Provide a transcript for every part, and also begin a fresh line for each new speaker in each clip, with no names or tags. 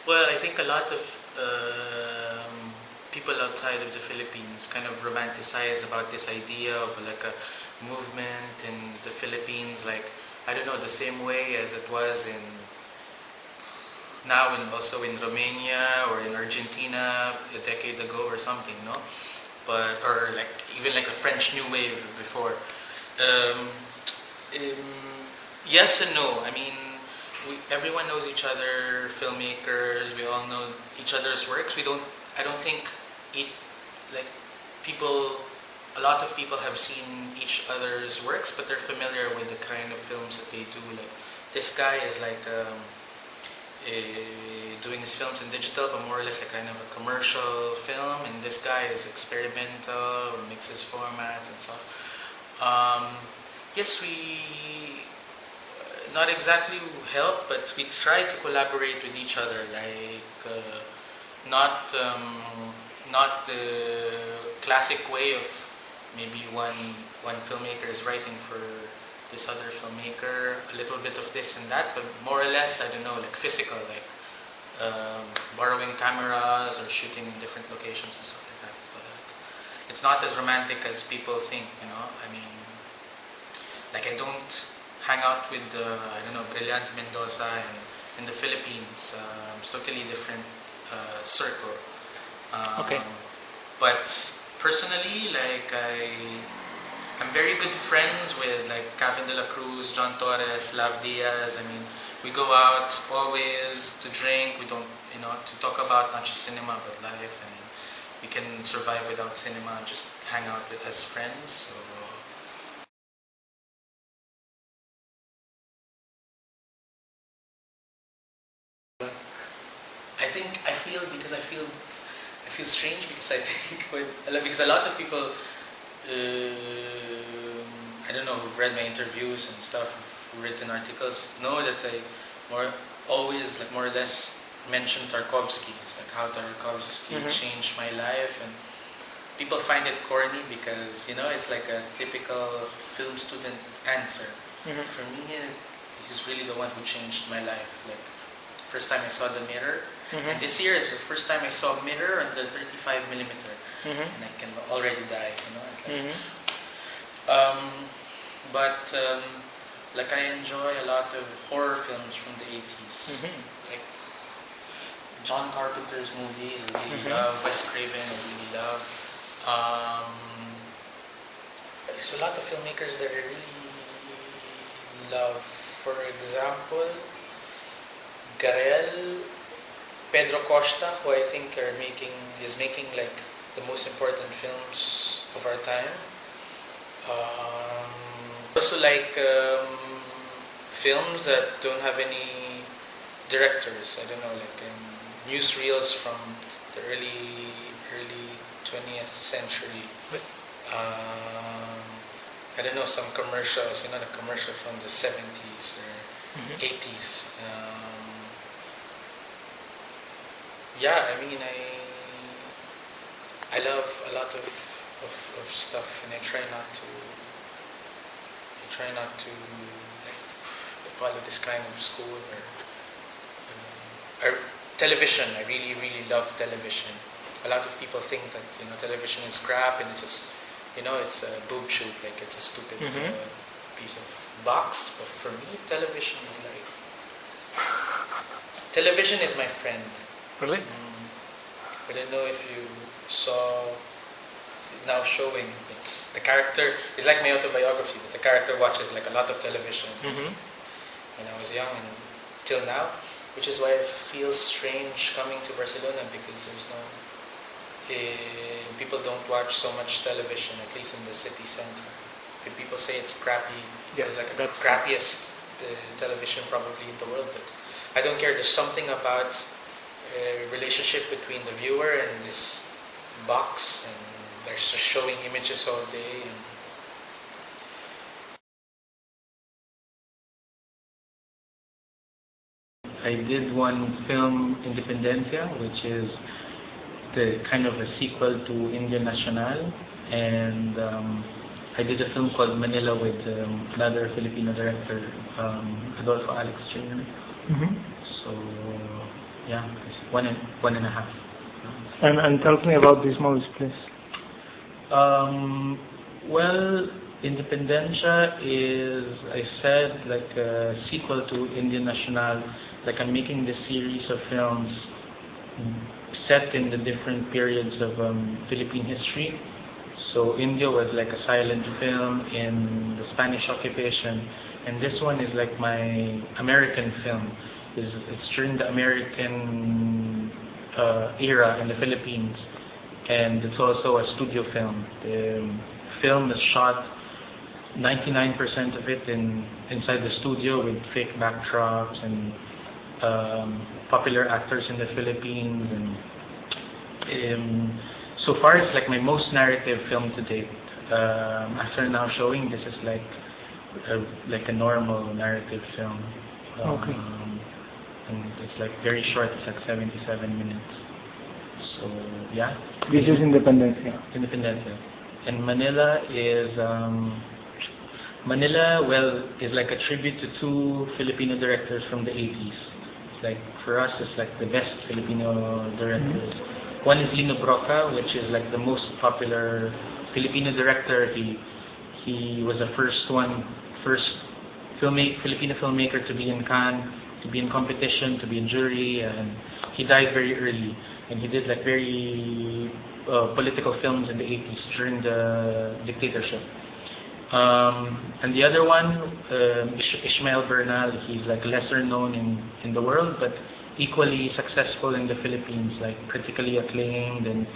Well, I think a lot of people outside of the Philippines kind of romanticize about this idea of like a movement in the Philippines, like I don't know, the same way as it was in now and also in Romania or in Argentina a decade ago or something, no? But or like even like a French New Wave before. Um, um, yes and no. I mean, everyone knows each other, filmmakers. We all know each other's works. We don't. I don't think it like people. A lot of people have seen each other's works, but they're familiar with the kind of films that they do. Like this guy is like doing his films in digital, but more or less like kind of a commercial film. And this guy is experimental, mixes formats and stuff. Yes, we not exactly help, but we try to collaborate with each other. Like not not the classic way of maybe one filmmaker is writing for this other filmmaker, a little bit of this and that, but more or less, I don't know, like physical, like borrowing cameras or shooting in different locations and stuff like that. But it's not as romantic as people think, you know. I mean, like I don't hang out with I don't know, Brilliant Mendoza in the Philippines. It's totally different circle.
Okay.
But personally, like I'm very good friends with like Kevin De La Cruz, John Torres, Lav Diaz. I mean, we go out always to drink. We don't, you know, to talk about not just cinema but life, and we can survive without cinema. Just hang out with as friends. So. I feel strange because I think because a lot of people I don't know, who've read my interviews and stuff, who've written articles, know that I always like more or less mention Tarkovsky. It's like how Tarkovsky changed my life, and people find it corny because, you know, it's like a typical film student answer. For me, he's really the one who changed my life. Like first time I saw The Mirror, and this year is the first time I saw Mirror on the 35 millimeter, and I can already die. You know, it's like. But like I enjoy a lot of horror films from the 80s, like John Carpenter's movies. I really love Wes Craven. I really love. There's a lot of filmmakers that I really love. For example, Garel, Pedro Costa, who I think is making like the most important films of our time. Also like films that don't have any directors. I don't know, like newsreels from the early 20th century. I don't know, some commercials, you know, the commercial from the 70s or 80s. Yeah, I mean, I love a lot of stuff, and I try not to like, follow this kind of school or television. I really love television. A lot of people think that, you know, television is crap and it's just, you know, it's a boob shoot, like it's a stupid piece of box. But for me, television is life. Television is my friend.
Really?
I don't know if you saw now showing. It's the character is like my autobiography, but the character watches like a lot of television when I was young and till now, which is why it feels strange coming to Barcelona, because there's no people don't watch so much television, at least in the city center. People say it's crappy.
Yeah,
it's like the crappiest television probably in the world, but I don't care. There's something about relationship between the viewer and this box, and they're just showing images all day. I did one film, Independencia, which is the kind of a sequel to India Nacional, and I did a film called Manila with another Filipino director, Adolfo Alex Jr. So Yeah, it's one and a half.
And tell me about these movies, please.
Well, Independencia is, I said, like a sequel to Indian Nacional. Like I'm making this series of films set in the different periods of Philippine history. So India was like a silent film in the Spanish occupation, and this one is like my American film. It's during the American era in the Philippines, and it's also a studio film. The film is shot 99% of it inside the studio with fake backdrops and popular actors in the Philippines, and so far it's like my most narrative film to date. After now showing, this is like a normal narrative film.
Okay.
And it's like very short. It's like 77 minutes. So yeah.
This is Independencia.
Independencia. And Manila is is like a tribute to two Filipino directors from the 80s. Like for us, it's like the best Filipino directors. Mm-hmm. One is Lino Broca, which is like the most popular Filipino director. He was the first Filipino filmmaker to be in Cannes, to be in competition, to be in jury, and he died very early. And he did like very political films in the 80s during the dictatorship. And the other one, Ishmael Bernal, he's like lesser known in the world, but equally successful in the Philippines, like critically acclaimed and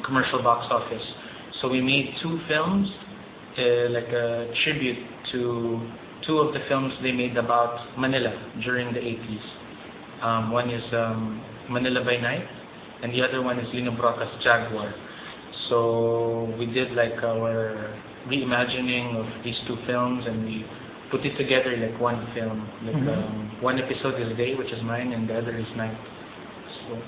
commercial box office. So we made two films, like a tribute to two of the films they made about Manila during the 80s. One is Manila by Night, and the other one is Lino Broca's Jaguar. So we did like our reimagining of these two films, and we put it together like one film. Like one episode is day, which is mine, and the other is night. So